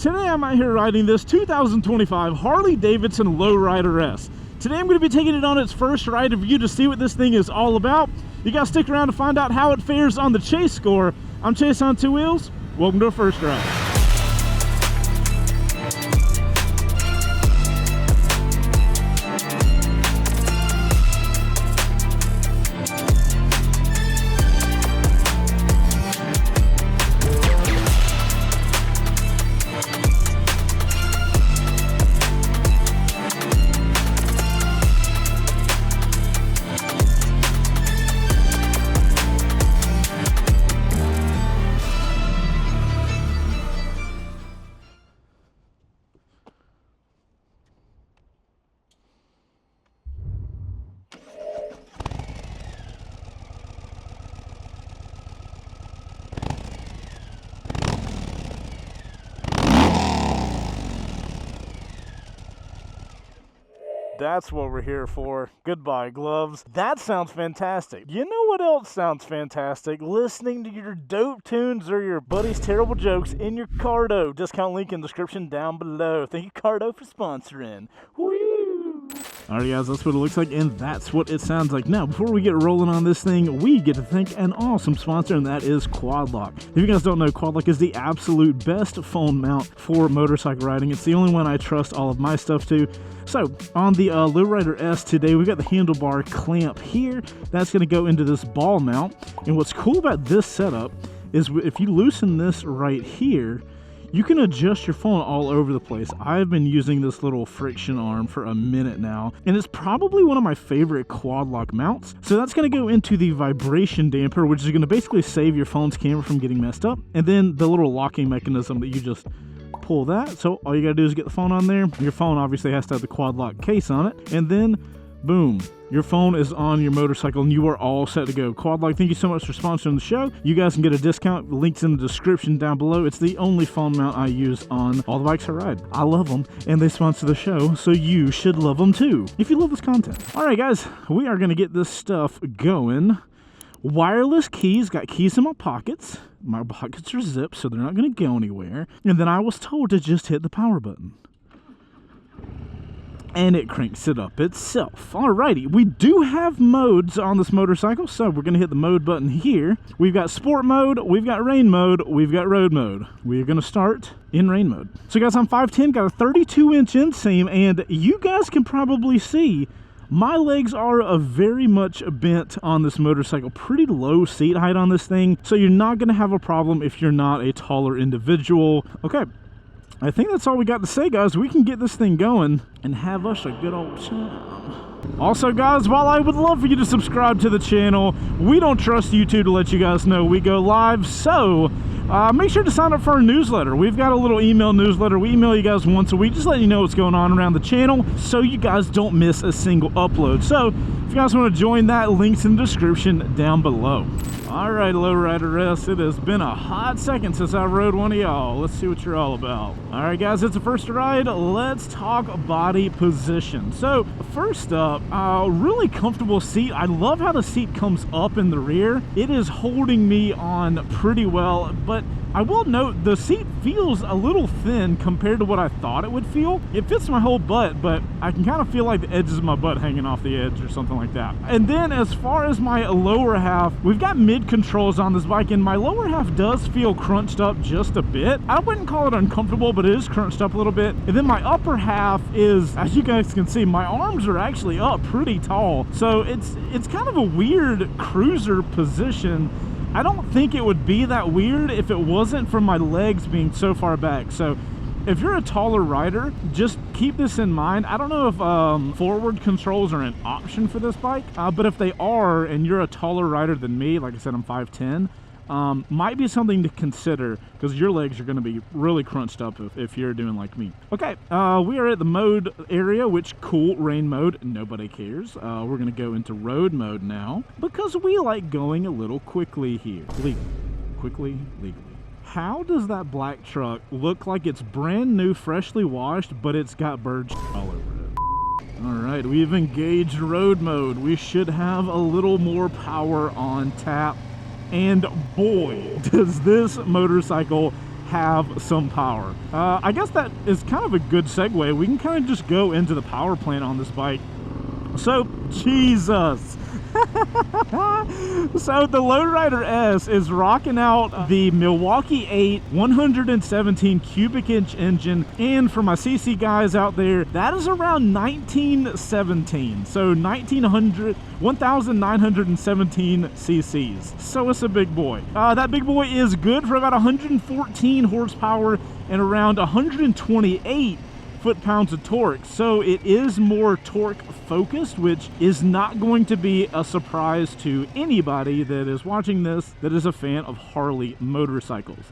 Today I'm out here riding this 2025 Harley-Davidson Low Rider S. Today I'm going to be taking it on its first ride review to see what this thing is all about. You guys stick around to find out how it fares on the chase score. I'm Chase on Two Wheels. Welcome to our first ride. That's what we're here for. Goodbye, gloves. That sounds fantastic. You know what else sounds fantastic? Listening to your dope tunes or your buddy's terrible jokes in your Cardo. Discount link in the description down below. Thank you, Cardo, for sponsoring. Woo! Alright guys, that's what it looks like, and that's what it sounds like. Now, before we get rolling on this thing, we get to thank an awesome sponsor, and that is Quad Lock. If you guys don't know, Quad Lock is the absolute best phone mount for motorcycle riding. It's the only one I trust all of my stuff to. So, on the Low Rider S today, we've got the handlebar clamp here. That's going to go into this ball mount. And what's cool about this setup is if you loosen this right here, you can adjust your phone all over the place. I've been using this little friction arm for a minute now, and it's probably one of my favorite Quad Lock mounts. So that's going to go into the vibration damper, which is going to basically save your phone's camera from getting messed up. And then the little locking mechanism that you just pull that. So all you got to do is get the phone on there. Your phone obviously has to have the Quad Lock case on it. And then, boom. Your phone is on your motorcycle and you are all set to go. Quad Lock, thank you so much for sponsoring the show. You guys can get a discount. Links in the description down below. It's the only phone mount I use on all the bikes I ride. I love them and they sponsor the show, so you should love them too if you love this content. All right, guys, we are going to get this stuff going. Wireless keys, got keys in my pockets. My pockets are zipped, so they're not going to go anywhere. And then I was told to just hit the power button. And it cranks it up itself. Alrighty, we do have modes on this motorcycle, so we're going to hit the mode button here. We've got sport mode, we've got rain mode, we've got road mode. We're going to start in rain mode. So guys, I'm 5'10", got a 32-inch inseam, and you guys can probably see my legs are very much bent on this motorcycle. Pretty low seat height on this thing, so you're not going to have a problem if you're not a taller individual. Okay. I think that's all we got to say, guys. We can get this thing going and have us a good old time. Also, guys, while I would love for you to subscribe to the channel, we don't trust YouTube to let you guys know we go live, so make sure to sign up for our newsletter. We've got a little email newsletter. We email you guys once a week, just letting you know what's going on around the channel so you guys don't miss a single upload. So if you guys want to join that, link's in the description down below. All right, Low Rider S, it has been a hot second since I rode one of y'all. Let's see what you're all about. All right, guys, it's the first ride. Let's talk body position. So first up, really comfortable seat. I love how the seat comes up in the rear. It is holding me on pretty well, but I will note the seat feels a little thin compared to what I thought it would feel. It fits my whole butt, but I can kind of feel like the edges of my butt hanging off the edge or something like that. And then as far as my lower half, we've got mid controls on this bike, and my lower half does feel crunched up just a bit. I wouldn't call it uncomfortable, but it is crunched up a little bit. And then my upper half is, as you guys can see, my arms are actually up pretty tall. So it's kind of a weird cruiser position. I don't think it would be that weird if it wasn't for my legs being so far back. So if you're a taller rider, just keep this in mind. I don't know if forward controls are an option for this bike, but if they are and you're a taller rider than me, like I said, I'm 5'10", might be something to consider because your legs are going to be really crunched up if you're doing like me. Okay, we are at the mode area, which cool, rain mode, nobody cares. We're going to go into road mode now because we like going a little quickly here. Legally. How does that black truck look like it's brand new, freshly washed, but it's got bird shit all over it? All right, we've engaged road mode. We should have a little more power on tap. And boy, does this motorcycle have some power. I guess that is kind of a good segue. We can kind of just go into the power plant on this bike. So, Jesus. So the Low Rider S is rocking out the Milwaukee-Eight 117 cubic inch engine, and for my CC guys out there, that is around 1917, so 1917 cc's. So it's a big boy. That big boy is good for about 114 horsepower and around 128 foot-pounds of torque, so it is more torque focused, which is not going to be a surprise to anybody that is watching this that is a fan of Harley motorcycles.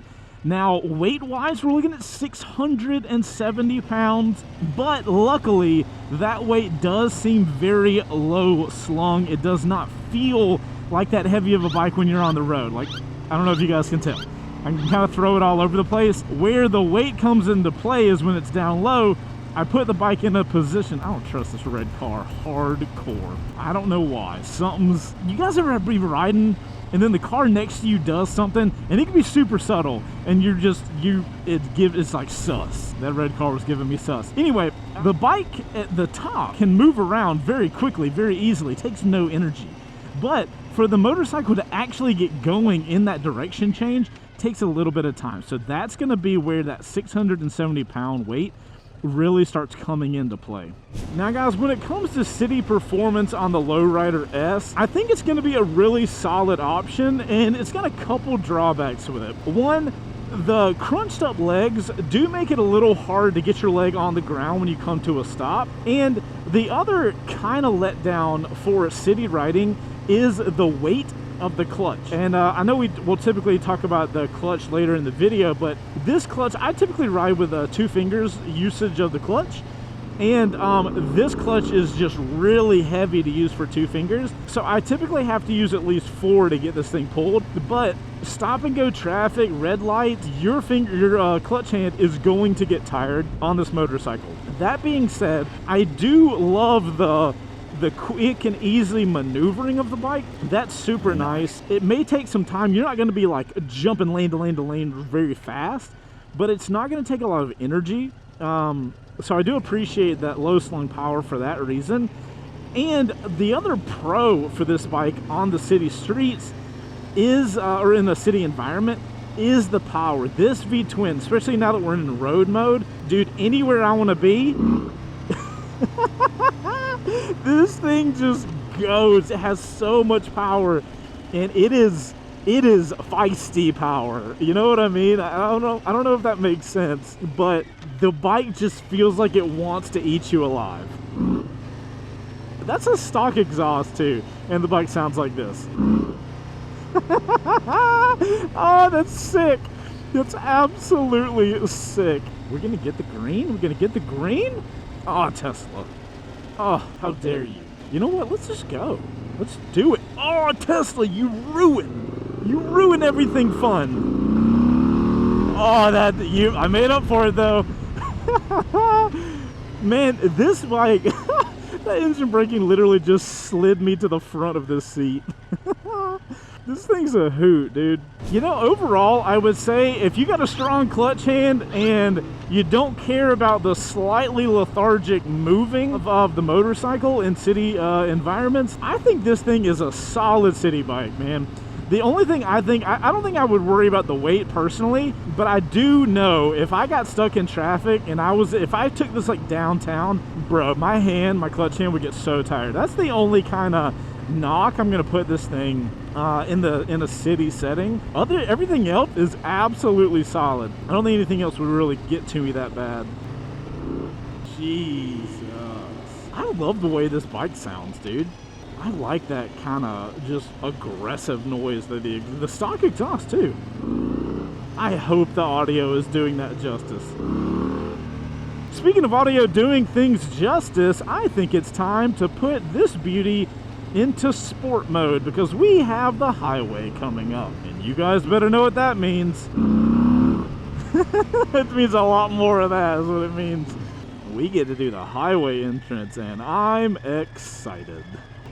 Now, weight-wise, we're looking at 670 pounds, but luckily, that weight does seem very low slung. It does not feel like that heavy of a bike when you're on the road. Like, I don't know if you guys can tell. I can kind of throw it all over the place. Where the weight comes into play is when it's down low. I put the bike in a position. I don't trust this red car hardcore. I don't know why. Something's... You guys ever be riding and then the car next to you does something and it can be super subtle and you're just... It's like sus. That red car was giving me sus. Anyway, the bike at the top can move around very quickly, very easily. It takes no energy. But for the motorcycle to actually get going in that direction change, takes a little bit of time. So that's going to be where that 670 pound weight really starts coming into play. Now guys, when it comes to city performance on the Low Rider S, I think it's going to be a really solid option, and it's got a couple drawbacks with it. One, the crunched up legs do make it a little hard to get your leg on the ground when you come to a stop. And the other kind of letdown for city riding is the weight of the clutch. And I know we'll typically talk about the clutch later in the video, but this clutch, I typically ride with 2 fingers usage of the clutch, and this clutch is just really heavy to use for 2 fingers, so I typically have to use at least 4 to get this thing pulled. But stop and go traffic, red lights, your clutch hand is going to get tired on this motorcycle. That being said, I do love the quick and easy maneuvering of the bike. That's super nice. It may take some time. You're not going to be like jumping lane to lane to lane very fast, but it's not going to take a lot of energy. So I do appreciate that low slung power for that reason. And the other pro for this bike on the city streets is, or in the city environment, is the power. This V-twin, especially now that we're in road mode, dude, anywhere I want to be, this thing just goes. It has so much power, and it is feisty power. You know what I mean? I don't know if that makes sense, but the bike just feels like it wants to eat you alive. That's a stock exhaust too, and the bike sounds like this. Oh, that's sick. That's absolutely sick. We're gonna get the green? We're gonna get the green? Oh, Tesla. Oh, how dare you. You know what? Let's just go. Let's do it. Oh, Tesla, you ruin everything fun. Oh, I made up for it though. Man, this bike, that engine braking literally just slid me to the front of this seat. This thing's a hoot, dude. You know, overall, I would say if you got a strong clutch hand and you don't care about the slightly lethargic moving of the motorcycle in city environments, I think this thing is a solid city bike, man. The only thing I don't think I would worry about the weight personally, but I do know if I got stuck in traffic and if I took this like downtown, bro, my clutch hand would get so tired. That's the only kind of knock I'm gonna put this thing in a city setting. Everything else is absolutely solid. I don't think anything else would really get to me that bad. Jesus, I love the way this bike sounds, dude. I like that kind of just aggressive noise that the stock exhaust too. I hope the audio is doing that justice. Speaking of audio doing things justice, I think it's time to put this beauty into sport mode because we have the highway coming up, and you guys better know what that means. It means a lot more of that is what it means. We get to do the highway entrance, and I'm excited.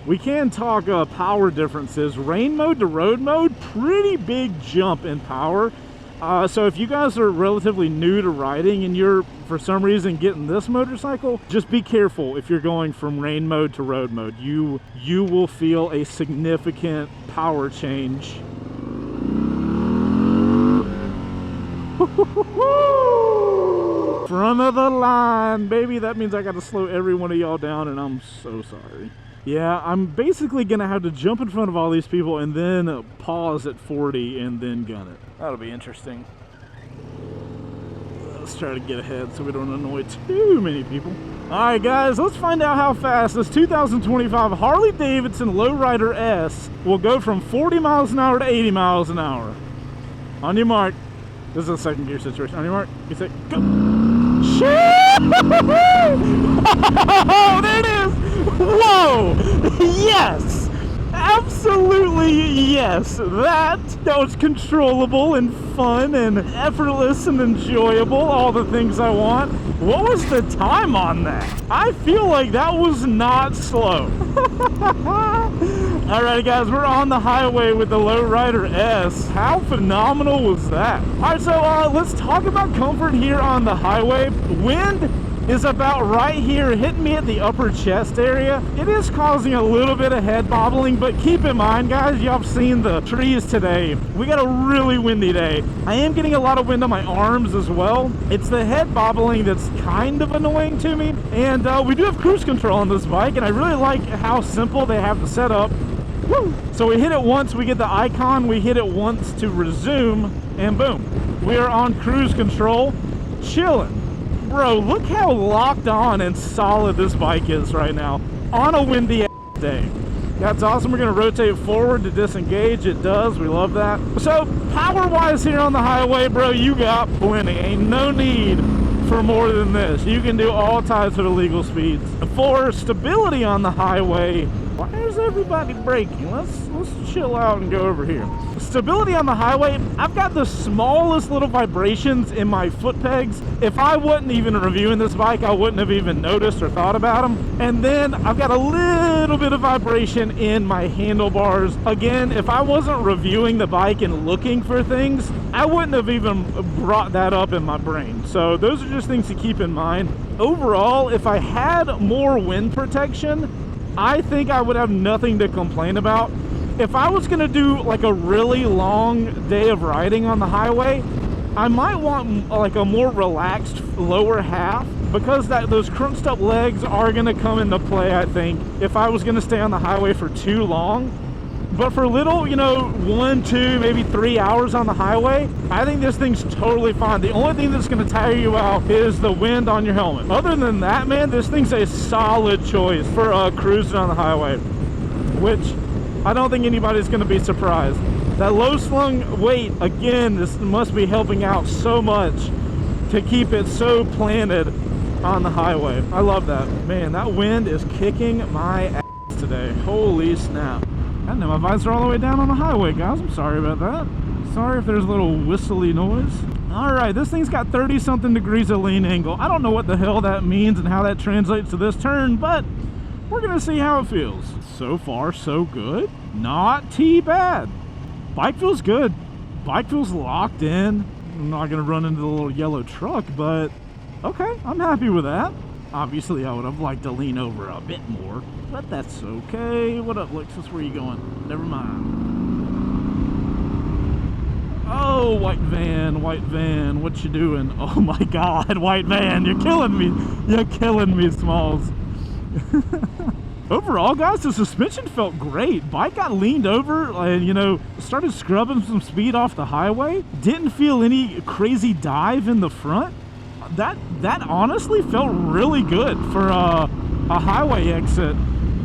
We can talk power differences. Rain mode to road mode, pretty big jump in power. So if you guys are relatively new to riding and you're for some reason getting this motorcycle, just be careful if you're going from rain mode to road mode. You will feel a significant power change. Front of the line, baby. That means I got to slow every one of y'all down, and I'm so sorry. Yeah, I'm basically gonna have to jump in front of all these people and then pause at 40 and then gun it. That'll be interesting. Let's try to get ahead so we don't annoy too many people. All right, guys, let's find out how fast this 2025 Harley-Davidson Low Rider S will go from 40 miles an hour to 80 miles an hour. On your mark. This is a second gear situation. On your mark, you say, go. Oh, there it is. Whoa! Yes! Absolutely yes! That was controllable and fun and effortless and enjoyable. All the things I want. What was the time on that? I feel like that was not slow. Alright guys, we're on the highway with the Low Rider S. How phenomenal was that? Alright, so let's talk about comfort here on the highway. Wind is about right here, hitting me at the upper chest area. It is causing a little bit of head bobbling, but keep in mind, guys, y'all have seen the trees today. We got a really windy day. I am getting a lot of wind on my arms as well. It's the head bobbling that's kind of annoying to me. And we do have cruise control on this bike, and I really like how simple they have the setup. Woo! So we hit it once, we get the icon, we hit it once to resume, and boom. We are on cruise control, chilling. Bro, look how locked on and solid this bike is right now on a windy day. That's awesome. We're going to rotate forward to disengage. It does. We love that. So power-wise here on the highway, bro, you got plenty. Ain't no need for more than this. You can do all types of illegal speeds. For stability on the highway, why is everybody braking? Let's chill out and go over here. Stability on the highway, I've got the smallest little vibrations in my foot pegs. If I wasn't even reviewing this bike, I wouldn't have even noticed or thought about them. And then I've got a little bit of vibration in my handlebars. Again, if I wasn't reviewing the bike and looking for things, I wouldn't have even brought that up in my brain. So those are just things to keep in mind. Overall, if I had more wind protection, I think I would have nothing to complain about. If I was gonna do like a really long day of riding on the highway, I might want like a more relaxed lower half, because those crunched up legs are gonna come into play, I think, if I was gonna stay on the highway for too long. But for little, 1, 2, maybe 3 hours on the highway, I think this thing's totally fine. The only thing that's going to tire you out is the wind on your helmet. Other than that, man, this thing's a solid choice for cruising on the highway, which I don't think anybody's going to be surprised. That low slung weight, again, this must be helping out so much to keep it so planted on the highway. I love that. Man, that wind is kicking my ass today. Holy snap. I know my visor all the way down on the highway, guys. I'm sorry about that. Sorry if there's a little whistly noise. All right, this thing's got 30-something degrees of lean angle. I don't know what the hell that means and how that translates to this turn, but we're gonna see how it feels. So far, so good. Not too bad. Bike feels good. Bike feels locked in. I'm not gonna run into the little yellow truck, but okay, I'm happy with that. Obviously, I would have liked to lean over a bit more, but that's okay. What up, Lexus? Where you going? Never mind. Oh, white van, what you doing? Oh my God, white van, you're killing me. You're killing me, Smalls. Overall, guys, the suspension felt great. Bike got leaned over and, started scrubbing some speed off the highway. Didn't feel any crazy dive in the front. That honestly felt really good for a highway exit.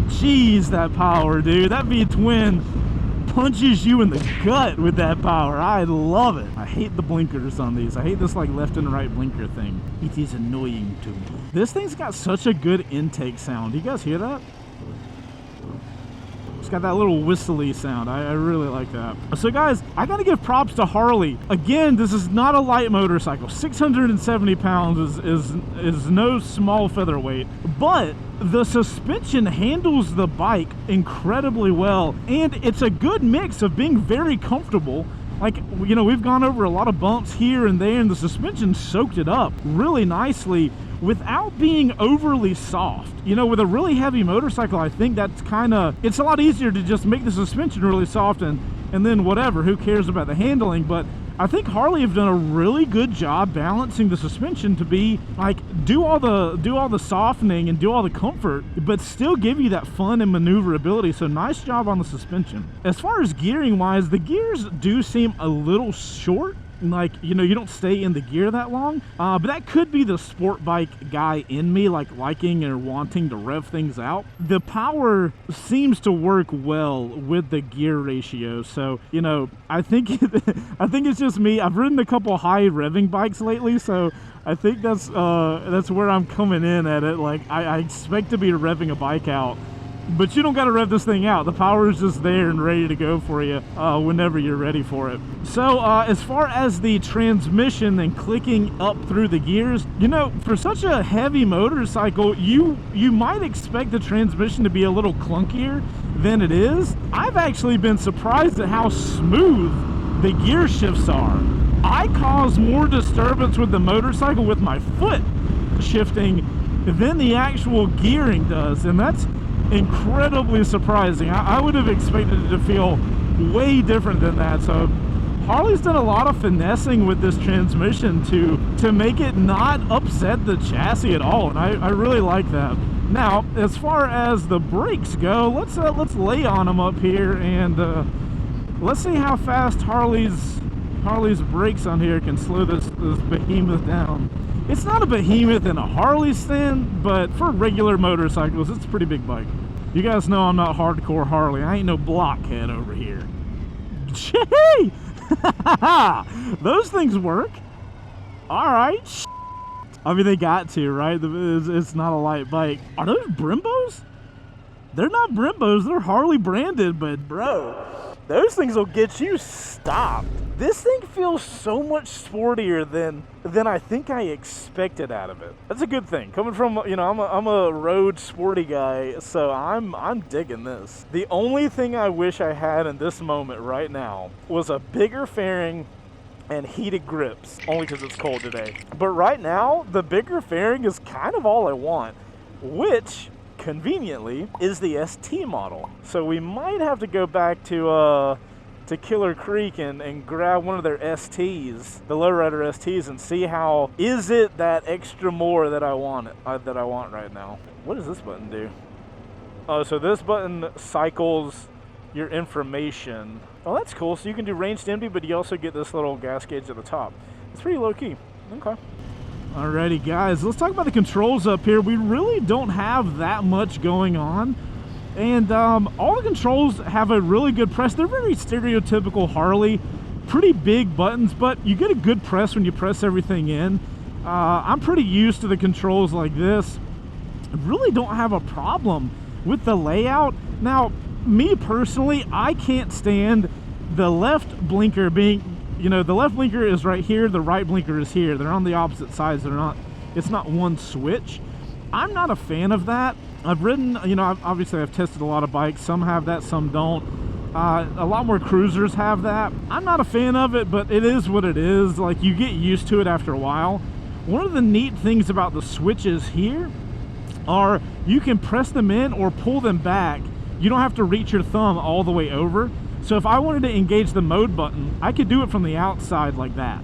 Jeez, that power, dude. That V-twin punches you in the gut with that power. I love it. I hate the blinkers on these. I hate this like left and right blinker thing. It is annoying to me. This thing's got such a good intake sound. Do you guys hear that? It's got that little whistly sound. I really like that. So guys, I gotta give props to Harley. Again, this is not a light motorcycle. 670 pounds is no small featherweight, but the suspension handles the bike incredibly well, and it's a good mix of being very comfortable like, you know, we've gone over a lot of bumps here and there, and the suspension soaked it up really nicely without being overly soft. You know, with a really heavy motorcycle, I think that's it's a lot easier to just make the suspension really soft and then whatever, who cares about the handling. But I think Harley have done a really good job balancing the suspension to be like, do all the softening and do all the comfort, but still give you that fun and maneuverability. So nice job on the suspension. As far as gearing wise, the gears do seem a little short. Like, you know, you don't stay in the gear that long, but that could be the sport bike guy in me, like liking or wanting to rev things out. The power seems to work well with the gear ratio, so, you know, I think it's just me. I've ridden a couple high revving bikes lately, so I think that's where I'm coming in at it. Like, I expect to be revving a bike out, but you don't got to rev this thing out. The power is just there and ready to go for you whenever you're ready for it. So as far as the transmission and clicking up through the gears, you know, for such a heavy motorcycle, you might expect the transmission to be a little clunkier than it is. I've actually been surprised at how smooth the gear shifts are. I cause more disturbance with the motorcycle with my foot shifting than the actual gearing does, and that's incredibly surprising. I would have expected it to feel way different than that. So Harley's done a lot of finessing with this transmission to make it not upset the chassis at all, and I really like that. Now, as far as the brakes go, let's lay on them up here, and let's see how fast Harley's brakes on here can slow this behemoth down. It's not a behemoth in a Harley stand, but for regular motorcycles, it's a pretty big bike. You guys know I'm not hardcore Harley. I ain't no blockhead over here. Gee! Those things work. All right. I mean, they got to, right? It's not a light bike. Are those Brimbos? They're not Brimbos. They're Harley branded, but bro, those things will get you stopped. This thing feels so much sportier than I think I expected out of it. That's a good thing. Coming from, you know, I'm a road sporty guy, so I'm digging this. The only thing I wish I had in this moment right now was a bigger fairing and heated grips, only because it's cold today. But right now, the bigger fairing is kind of all I want, which conveniently is the ST model. So we might have to go back to Killer Creek and grab one of their STs, the Low Rider STs, and see how is it that extra more that I want right now. What does this button do? Oh, so this button cycles your information. Oh, that's cool. So you can do range to empty, but you also get this little gas gauge at the top. It's pretty low key. Okay. Alrighty, guys, let's talk about the controls up here. We really don't have that much going on. And all the controls have a really good press. They're very stereotypical Harley, pretty big buttons, but you get a good press when you press everything in. I'm pretty used to the controls like this. I really don't have a problem with the layout. Now, me personally, I can't stand the left blinker being, you know, the left blinker is right here, the right blinker is here. They're on the opposite sides. It's not one switch. I'm not a fan of that. I've ridden, you know, obviously I've tested a lot of bikes. Some have that, some don't. A lot more cruisers have that. I'm not a fan of it, but it is what it is. Like, you get used to it after a while. One of the neat things about the switches here are you can press them in or pull them back. You don't have to reach your thumb all the way over. So if I wanted to engage the mode button, I could do it from the outside like that,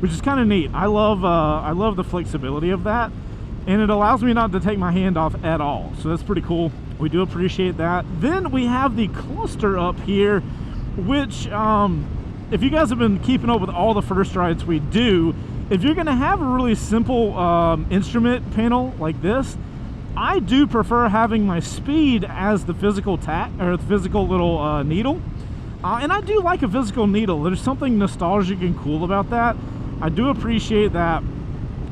which is kind of neat. I love the flexibility of that. And it allows me not to take my hand off at all. So that's pretty cool. We do appreciate that. Then we have the cluster up here, which if you guys have been keeping up with all the first rides we do, if you're gonna have a really simple instrument panel like this, I do prefer having my speed as the physical the physical little needle. And I do like a physical needle. There's something nostalgic and cool about that. I do appreciate that.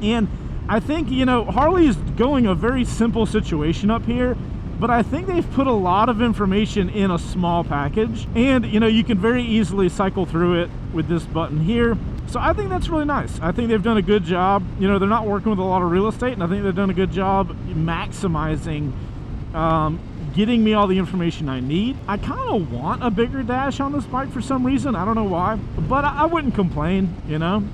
And I think, you know, Harley is going a very simple situation up here, but I think they've put a lot of information in a small package, and, you know, you can very easily cycle through it with this button here. So I think that's really nice. I think they've done a good job. You know, they're not working with a lot of real estate, and I think they've done a good job maximizing getting me all the information I need. I kind of want a bigger dash on this bike for some reason. I don't know why, but I wouldn't complain, you know.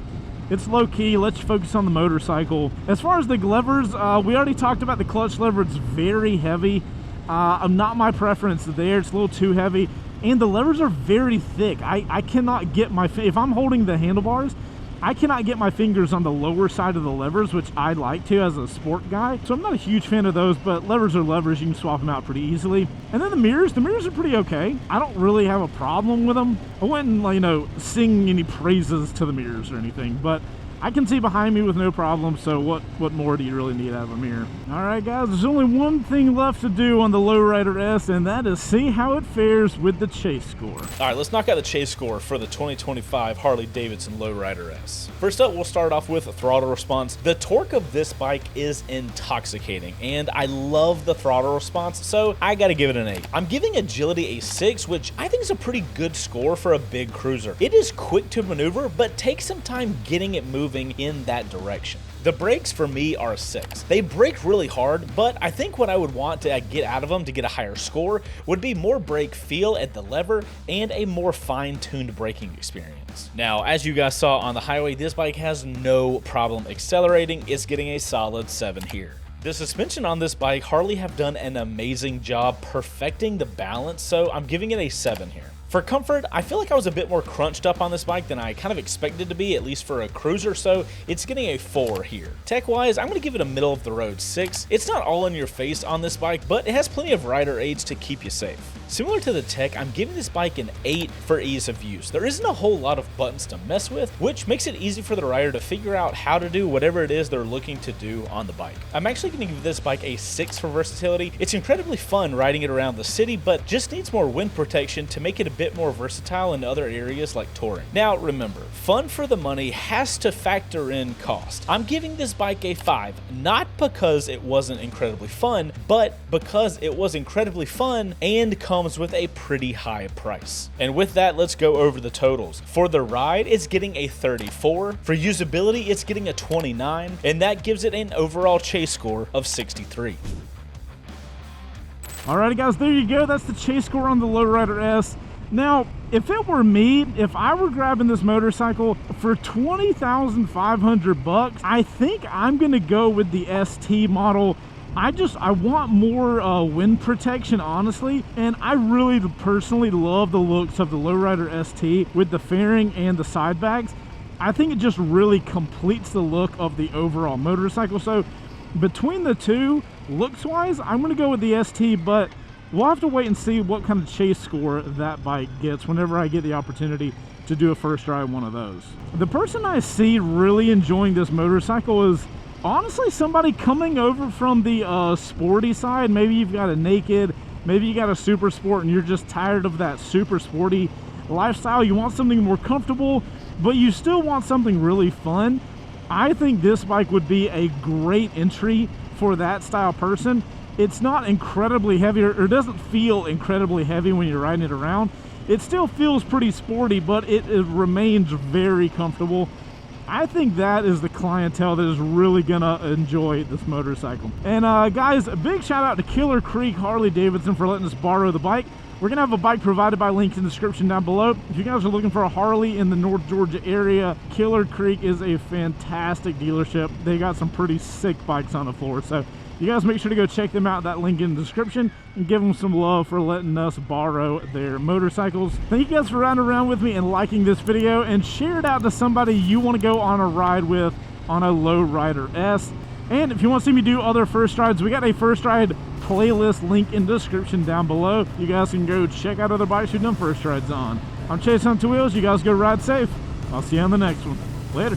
It's low-key, let's focus on the motorcycle. As far as the levers, we already talked about the clutch lever. It's very heavy. Not my preference there. It's a little too heavy. And the levers are very thick. I cannot get my, if I'm holding the handlebars, I cannot get my fingers on the lower side of the levers, which I like to as a sport guy. So I'm not a huge fan of those, but levers are levers. You can swap them out pretty easily. And then the mirrors are pretty okay. I don't really have a problem with them. I wouldn't, you know, sing any praises to the mirrors or anything, but I can see behind me with no problem, so what more do you really need out of a mirror? All right, guys, there's only one thing left to do on the Low Rider S, and that is see how it fares with the chase score. All right, let's knock out the chase score for the 2025 Harley-Davidson Low Rider S. First up, we'll start off with throttle response. The torque of this bike is intoxicating, and I love the throttle response, so I gotta give it an 8. I'm giving agility a 6, which I think is a pretty good score for a big cruiser. It is quick to maneuver, but takes some time getting it moving in that direction. The brakes for me are a 6. They brake really hard, but I think what I would want to get out of them to get a higher score would be more brake feel at the lever and a more fine-tuned braking experience. Now, as you guys saw on the highway, this bike has no problem accelerating. It's getting a solid 7 here. The suspension on this bike, Harley have done an amazing job perfecting the balance, so I'm giving it a 7 here. For comfort, I feel like I was a bit more crunched up on this bike than I kind of expected to be, at least for a cruiser, so it's getting a 4 here. Tech-wise, I'm going to give it a middle-of-the-road 6. It's not all in your face on this bike, but it has plenty of rider aids to keep you safe. Similar to the tech, I'm giving this bike an 8 for ease of use. There isn't a whole lot of buttons to mess with, which makes it easy for the rider to figure out how to do whatever it is they're looking to do on the bike. I'm actually going to give this bike a 6 for versatility. It's incredibly fun riding it around the city, but just needs more wind protection to make it a bit more versatile in other areas like touring. Now remember, fun for the money has to factor in cost. I'm giving this bike a 5, not because it wasn't incredibly fun, but because it was incredibly fun and comes with a pretty high price. And with that, let's go over the totals. For the ride, it's getting a 34. For usability, it's getting a 29, and that gives it an overall chase score of 63. Alrighty, guys, there you go. That's the chase score on the Low Rider S. Now, if it were me, if I were grabbing this motorcycle for $20,500, I think I'm gonna go with the ST model. I want more wind protection, honestly, and I really personally love the looks of the Low Rider ST with the fairing and the side bags. I think it just really completes the look of the overall motorcycle. So between the two, looks-wise, I'm going to go with the ST, but we'll have to wait and see what kind of chase score that bike gets whenever I get the opportunity to do a first ride one of those. The person I see really enjoying this motorcycle is honestly somebody coming over from the sporty side. Maybe you've got a naked, maybe you got a super sport and you're just tired of that super sporty lifestyle. You want something more comfortable, but you still want something really fun. I think this bike would be a great entry for that style person. It's not incredibly heavy, or doesn't feel incredibly heavy when you're riding it around. It still feels pretty sporty, but it remains very comfortable. I think that is the clientele that is really gonna enjoy this motorcycle. And guys, a big shout out to Killer Creek Harley-Davidson for letting us borrow the bike. We're gonna have a bike provided by link in the description down below. If you guys are looking for a Harley in the North Georgia area, Killer Creek is a fantastic dealership. They got some pretty sick bikes on the floor, so you guys make sure to go check them out. That link in the description, and give them some love for letting us borrow their motorcycles. Thank you guys for riding around with me and liking this video, and share it out to somebody you want to go on a ride with on a Low Rider S. And if you want to see me do other first rides, we got a first ride playlist link in the description down below. You guys can go check out other bikes we've done first rides on. I'm Chaseontwowheels. You guys go ride safe. I'll see you on the next one. Later.